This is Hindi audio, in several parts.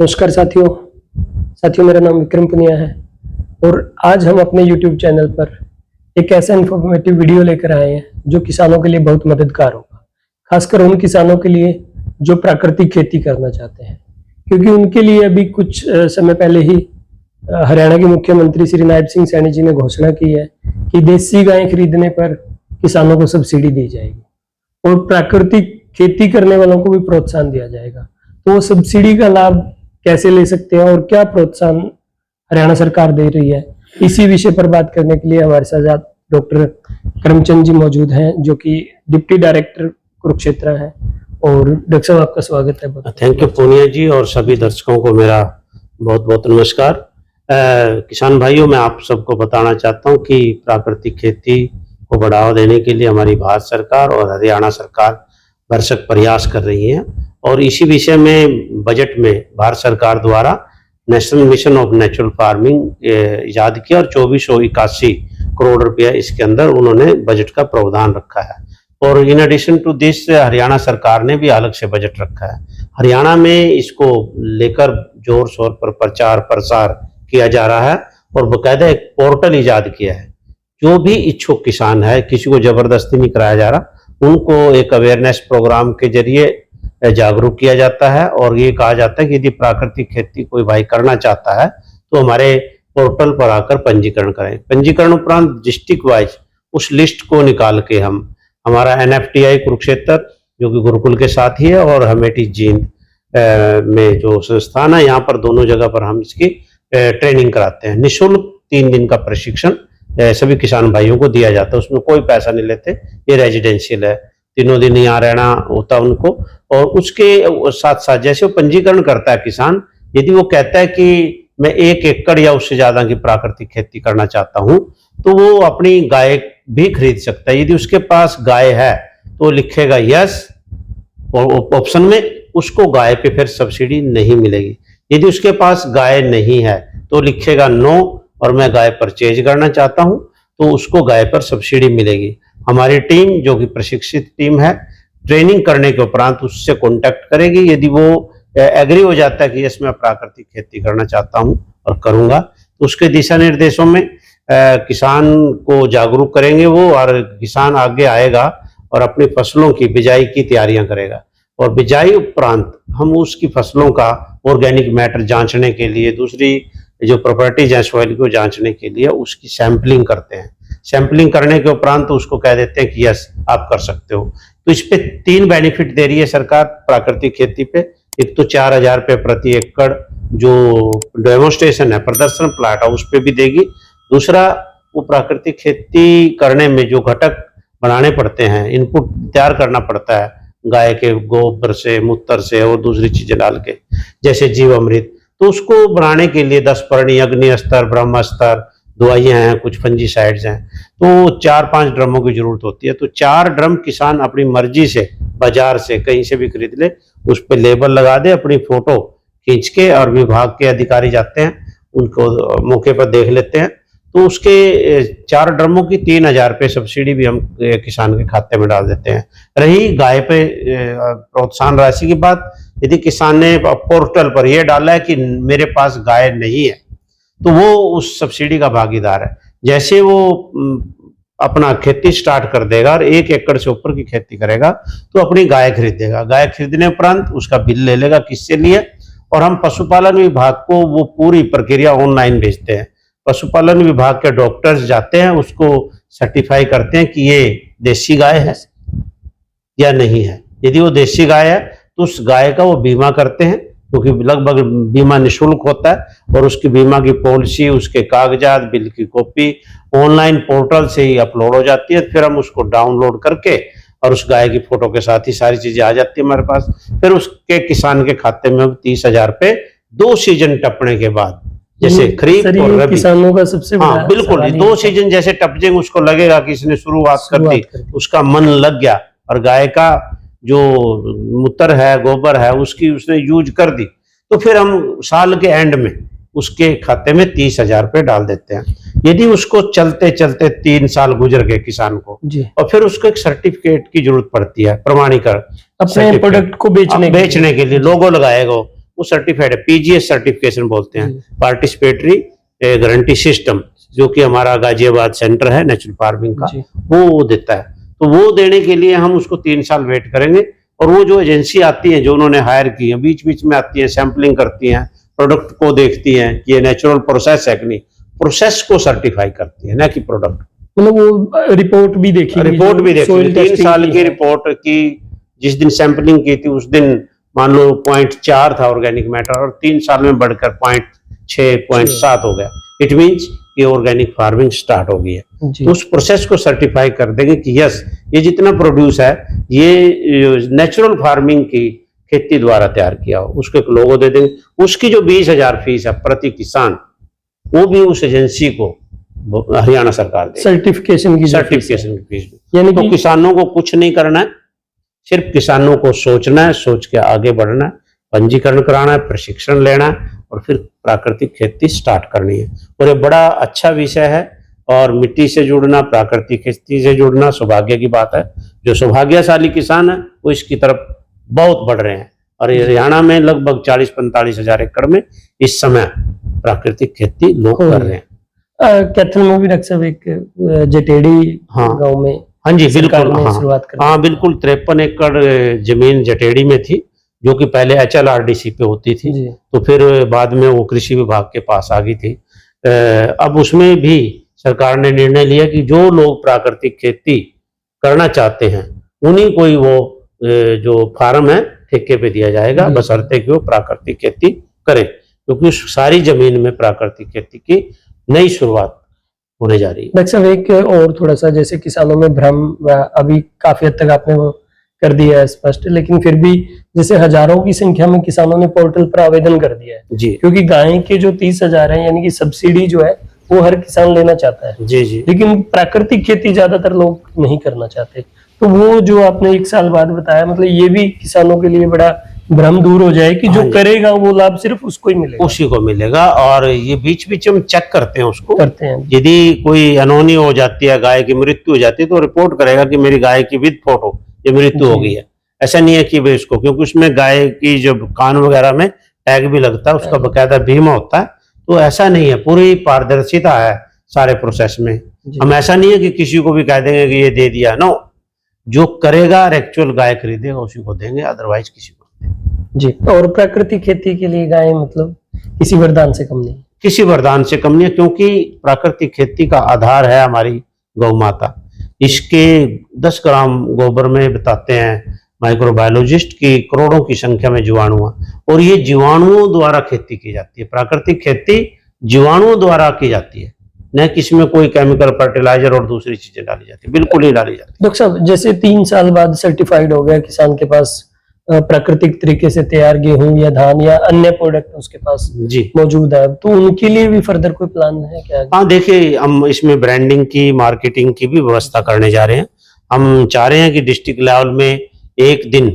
नमस्कार साथियों मेरा नाम विक्रम पुनिया है और आज हम अपने YouTube चैनल पर एक ऐसा इन्फॉर्मेटिव वीडियो लेकर आए हैं जो किसानों के लिए बहुत मददगार होगा, खासकर उन किसानों के लिए जो प्राकृतिक खेती करना चाहते हैं, क्योंकि उनके लिए अभी कुछ समय पहले ही हरियाणा के मुख्यमंत्री श्री नायब सिंह सैनी जी ने घोषणा की है कि देसी गायें खरीदने पर किसानों को सब्सिडी दी जाएगी और प्राकृतिक खेती करने वालों को भी प्रोत्साहन दिया जाएगा। तो वो सब्सिडी का लाभ कैसे ले सकते हैं और क्या प्रोत्साहन हरियाणा सरकार दे रही है, इसी विषय पर बात करने के लिए हमारे साथ डॉक्टर करमचंद जी मौजूद हैं, जो कि डिप्टी डायरेक्टर कुरुक्षेत्र हैं। और डॉक्टर साहब, आपका स्वागत है। थैंक यू पुनिया जी, और सभी दर्शकों को मेरा बहुत बहुत नमस्कार। किसान भाइयों, मैं आप सबको बताना चाहता हूं कि प्राकृतिक खेती को बढ़ावा देने के लिए हमारी भारत सरकार और हरियाणा सरकार भरसक प्रयास कर रही है, और इसी विषय में बजट में भारत सरकार द्वारा national mission of natural farming इजाद किया और 2481 करोड़ रुपया इसके अंदर उन्होंने बजट का प्रावधान रखा है। और in addition to this Haryana सरकार ने भी अलग से बजट रखा है। हरियाणा में इसको लेकर जोर शोर पर प्रचार प्रसार किया जा रहा है और बाकायदा एक पोर्टल इजाद किया है। जो भी इच्छुक किसान है, किसी को जबरदस्ती नहीं कराया जा रहा, उनको एक अवेयरनेस प्रोग्राम के जरिए जागरूक किया जाता है और ये कहा जाता है कि यदि प्राकृतिक खेती कोई भाई करना चाहता है तो हमारे पोर्टल पर आकर पंजीकरण करें। पंजीकरण उपरांत डिस्ट्रिक्ट वाइज उस लिस्ट को निकाल के हमारा NFTI कुरुक्षेत्र, जो कि गुरुकुल के साथ ही है, और हमेटी जींद में जो संस्थान है, यहाँ पर दोनों जगह पर हम इसकी ट्रेनिंग कराते हैं। निःशुल्क 3 दिन का प्रशिक्षण सभी किसान भाइयों को दिया जाता है, उसमें कोई पैसा नहीं लेते। ये रेजिडेंशियल है, 3 दिन यहाँ रहना होता है उनको। और उसके साथ साथ जैसे वो पंजीकरण करता है किसान, यदि वो कहता है कि मैं 1 एकड़ या उससे ज्यादा की प्राकृतिक खेती करना चाहता हूं, तो वो अपनी गाय भी खरीद सकता है। यदि उसके पास गाय है तो लिखेगा यस ऑप्शन में, उसको गाय पे फिर सब्सिडी नहीं मिलेगी। यदि उसके पास गाय नहीं है तो लिखेगा नो और मैं गाय परचेज करना चाहता हूं, तो उसको गाय पर सब्सिडी मिलेगी। हमारी टीम, जो कि प्रशिक्षित टीम है, ट्रेनिंग करने के उपरांत उससे कांटेक्ट करेगी। यदि वो एग्री हो जाता है कि यस मैं प्राकृतिक खेती करना चाहता हूं और करूंगा, तो उसके दिशा निर्देशों में किसान को जागरूक करेंगे वो, और किसान आगे आएगा और अपनी फसलों की बिजाई की तैयारियां करेगा। और बिजाई उपरांत हम उसकी फसलों का ऑर्गेनिक मैटर जांचने के लिए, दूसरी जो प्रॉपर्टीज है सॉइल को जांचने के लिए उसकी सैंपलिंग करते हैं। सैंपलिंग करने के उपरांत तो उसको कह देते हैं कि यस आप कर सकते हो। तो इस पे 3 बेनिफिट दे रही है सरकार प्राकृतिक खेती पे। एक तो 4000 रुपये प्रति एकड़ जो डेमोन्स्ट्रेशन है, प्रदर्शन प्लाट है, उस पे भी देगी। दूसरा, वो प्राकृतिक खेती करने में जो घटक बनाने पड़ते हैं, इनपुट तैयार करना पड़ता है गाय के गोबर से, मूत्र से और दूसरी चीजें डाल के, जैसे जीवामृत, तो उसको बनाने के लिए 10 परणी, अग्नि अस्तर, ब्रह्मास्त्र, दवाइयां हैं, कुछ फंजीसाइड्स हैं, तो 4-5 ड्रमों की जरूरत होती है। तो 4 ड्रम किसान अपनी मर्जी से बाजार से कहीं से भी खरीद ले, उस पर लेबल लगा दे, अपनी फोटो खींच के, और विभाग के अधिकारी जाते हैं, उनको मौके पर देख लेते हैं, तो उसके 4 ड्रमों की 3000 रुपये सब्सिडी भी हम किसान के खाते में डाल देते हैं। रही गाय पे प्रोत्साहन राशि की बात, यदि किसान ने पोर्टल पर यह डाला है कि मेरे पास गाय नहीं है, तो वो उस सब्सिडी का भागीदार है। जैसे वो अपना खेती स्टार्ट कर देगा और 1 एकड़ से ऊपर की खेती करेगा, तो अपनी गाय खरीदेगा। गाय खरीदने उपरांत उसका बिल ले लेगा किससे लिए, और हम पशुपालन विभाग को वो पूरी प्रक्रिया ऑनलाइन भेजते हैं। पशुपालन विभाग के डॉक्टर्स जाते हैं, उसको सर्टिफाई करते हैं कि ये देसी गाय है या नहीं है। यदि वो देसी गाय है तो उस गाय का वो बीमा करते हैं, क्योंकि लगभग बीमा निःशुल्क होता है, और उसकी बीमा की पॉलिसी, उसके कागजात, बिल की कॉपी ऑनलाइन पोर्टल से ही अपलोड हो जाती है। फिर हम उसको डाउनलोड करके और उस गाय की फोटो के साथ ही सारी चीजें आ जाती है हमारे पास। फिर उसके किसान के खाते में 30,000 रुपये 2 सीजन टपने के बाद, जैसे खरीफ और रबी, किसानों का सबसे हाँ बिल्कुल 2 सीजन जैसे टप जाएंगे, उसको लगेगा कि इसने शुरुआत कर दी, उसका मन लग गया, और गाय का जो मूत्र है, गोबर है, उसकी उसने यूज कर दी, तो फिर हम साल के एंड में उसके खाते में 30,000 रुपये डाल देते हैं। यदि उसको चलते चलते 3 साल गुजर गए किसान को, और फिर उसको एक सर्टिफिकेट की जरूरत पड़ती है, प्रमाणीकरण, अपने प्रोडक्ट को बेचने के लिए लोगो लगाएगा, वो सर्टिफाइड है, पीजीएस सर्टिफिकेशन बोलते हैं, पार्टिसिपेटरी गारंटी सिस्टम, जो कि हमारा गाजियाबाद सेंटर है नेचुरल फार्मिंग का, वो देता है। तो वो देने के लिए हम उसको 3 साल वेट करेंगे। और वो जो एजेंसी आती है जो उन्होंने हायर की है, बीच बीच में आती है, सैंपलिंग करती हैं, प्रोडक्ट को देखती हैं कि ये नेचुरल प्रोसेस है कि नहीं, प्रोसेस को सर्टिफाई करती है, ना कि प्रोडक्ट। मतलब वो रिपोर्ट भी देखी, रिपोर्ट भी देखी, 3 साल की रिपोर्ट की। जिस दिन सैंपलिंग की थी उस दिन मान लो 0.4 था ऑर्गेनिक मैटर, और 3 साल में बढ़कर 0.6 0.7 हो गया। इट मीन्स ये ऑर्गेनिक फार्मिंग स्टार्ट हो गई है। तो उस प्रोसेस को सर्टिफाई कर देंगे कि यस, ये जितना प्रोड्यूस है ये नेचुरल फार्मिंग की खेती द्वारा तैयार किया हो, उसको एक लोगो दे देंगे। उसकी जो 20,000 फीस है प्रति किसान, वो भी उस एजेंसी को हरियाणा सरकार देगी, सर्टिफिकेशन की फीस। यानी तो किसानों को कुछ नहीं करना है, सिर्फ किसानों को सोचना है, सोच के आगे बढ़ना है, पंजीकरण कराना है, प्रशिक्षण लेना है, और फिर प्राकृतिक खेती स्टार्ट करनी है। और ये बड़ा अच्छा विषय है, और मिट्टी से जुड़ना, प्राकृतिक खेती से जुड़ना सौभाग्य की बात है। जो सौभाग्यशाली किसान है वो इसकी तरफ बहुत बढ़ रहे हैं, और हरियाणा में लगभग 40-45 हजार एकड़ में इस समय प्राकृतिक खेती लोग कर रहे हैं। कैथल में भी डॉक्टर साहब एक जटेड़ी गांव में, हाँ जी बिल्कुल, हाँ बिल्कुल 53 एकड़ जमीन जटेड़ी में थी, जो कि पहले HLRDC पे होती थी, तो फिर बाद में वो कृषि विभाग के पास आ गई थी। अब उसमें भी सरकार ने निर्णय लिया कि जो लोग प्राकृतिक खेती करना चाहते हैं उन्हीं को ही वो जो फार्म है ठेके पे दिया जाएगा, बशर्ते कि वो प्राकृतिक खेती करें, क्योंकि उस सारी जमीन में प्राकृतिक खेती की नई शुरुआत होने जा रही है। डॉक्टर साहब एक और थोड़ा सा, जैसे किसानों में भ्रम अभी काफी हद तक आपने वो कर दिया है स्पष्ट, लेकिन फिर भी जैसे हजारों की संख्या में किसानों ने पोर्टल पर आवेदन कर दिया है जी, क्योंकि गाय के जो 30,000 है, यानी कि सब्सिडी जो है वो हर किसान लेना चाहता है जी जी, लेकिन प्राकृतिक खेती ज्यादातर लोग नहीं करना चाहते। तो वो जो आपने 1 साल बाद बताया, मतलब ये भी किसानों के लिए बड़ा भ्रम दूर हो जाए कि जो करेगा वो लाभ सिर्फ उसको ही मिलेगा, उसी को मिलेगा। और ये बीच बीच हम चेक करते हैं, उसको करते हैं। यदि कोई अनहोनी हो जाती है, गाय की मृत्यु हो जाती है, तो रिपोर्ट करेगा कि मेरी गाय की विद फोटो ये मृत्यु हो गई है। ऐसा नहीं है कि भाई उसको, क्योंकि उसमें गाय की जो कान वगैरह में टैग भी लगता है, उसका बकायदा बीमा होता है। तो ऐसा नहीं है, पूरी पारदर्शिता है सारे प्रोसेस में। हम ऐसा नहीं है कि किसी को भी कह देंगे कि ये दे दिया, नो, जो करेगा एक्चुअल गाय खरीदेगा उसी को देंगे, अदरवाइज किसी को जी। और प्राकृतिक खेती के लिए गाय मतलब किसी वरदान से कम नहीं, किसी वरदान से कम नहीं है, क्योंकि प्राकृतिक खेती का आधार है हमारी गौ माता। इसके 10 ग्राम गोबर में बताते हैं माइक्रोबायोलॉजिस्ट की करोड़ों की संख्या में जीवाणु है, और ये जीवाणुओं द्वारा खेती की जाती है। प्राकृतिक खेती जीवाणुओं द्वारा की जाती है, न कि इसमें कोई केमिकल फर्टिलाइजर और दूसरी चीजें डाली जाती है, बिल्कुल नहीं डाली जाती। डॉक्टर साहब जैसे 3 साल बाद सर्टिफाइड हो गया किसान के पास प्राकृतिक तरीके से तैयार गेहूं या धान या अन्य प्रोडक्ट उसके पास जी मौजूद है, तो उनके लिए भी फर्दर कोई प्लान है क्या? हाँ देखिए, हम इसमें ब्रांडिंग की, मार्केटिंग की भी व्यवस्था करने जा रहे हैं। हम चाह रहे हैं कि डिस्ट्रिक्ट लेवल में एक दिन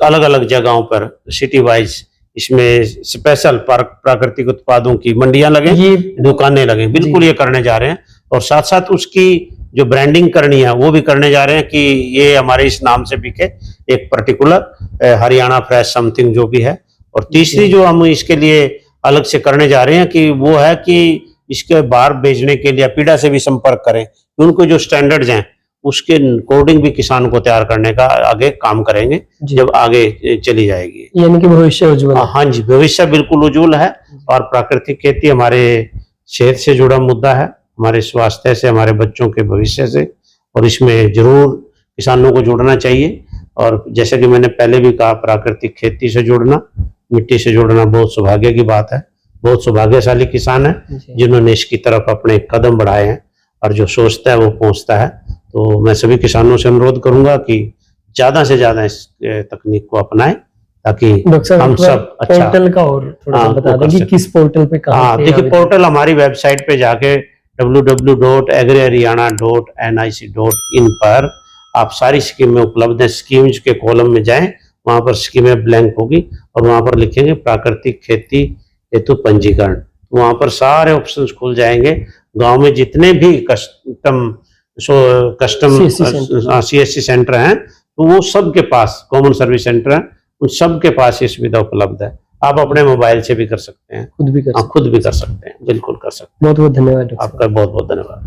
अलग अलग जगहों पर सिटी वाइज इसमें स्पेशल प्राकृतिक उत्पादों की मंडियां लगे, दुकानें लगे, बिल्कुल ये करने जा रहे हैं। और साथ साथ उसकी जो ब्रांडिंग करनी है वो भी करने जा रहे हैं कि ये हमारे इस नाम से बिके, एक पर्टिकुलर हरियाणा फ्रेश समथिंग जो भी है। और तीसरी जो हम इसके लिए अलग से करने जा रहे हैं कि वो है कि इसके बाहर बेचने के लिए पीड़ा से भी संपर्क करें, उनको जो स्टैंडर्ड्स हैं उसके अकॉर्डिंग भी किसान को तैयार करने का आगे काम करेंगे जब आगे चली जाएगी। यानी कि भविष्य उज्जवल। हाँ जी, भविष्य बिल्कुल उज्जवल है। और प्राकृतिक खेती हमारे सेहत से जुड़ा मुद्दा है, हमारे स्वास्थ्य से, हमारे बच्चों के भविष्य से, और इसमें जरूर किसानों को जुड़ना चाहिए। और जैसे कि मैंने पहले भी कहा, प्राकृतिक खेती से जुड़ना, मिट्टी से जुड़ना बहुत सौभाग्य की बात है। बहुत सौभाग्यशाली किसान है जिन्होंने इसकी तरफ अपने कदम बढ़ाए हैं, और जो सोचता है वो पहुंचता है। तो मैं सभी किसानों से अनुरोध करूंगा कि ज्यादा से ज्यादा इस तकनीक को अपनाएं, ताकि हम सब अच्छा पोर्टल का और थोड़ा सा बता दें कि किस पोर्टल पे कहां पे? देखिए, पोर्टल हमारी वेबसाइट पे जाके www.agriharyana.nic.in पर आप सारी स्कीमें उपलब्ध हैं। स्कीम्स के कॉलम में जाएं, वहां पर स्कीमें ब्लैंक होगी और वहां पर लिखेंगे प्राकृतिक खेती हेतु पंजीकरण, वहां पर सारे ऑप्शंस खुल जाएंगे। गांव में जितने भी कस्टम CSC सेंटर हैं, तो वो सब के पास, कॉमन सर्विस सेंटर है, उन सब के पास ये सुविधा उपलब्ध है। आप अपने मोबाइल से भी कर सकते हैं, खुद भी कर आप खुद भी कर सकते हैं, बिल्कुल कर सकते बहुत बहुत धन्यवाद डॉक्टर हैं। साहब। आपका बहुत बहुत धन्यवाद।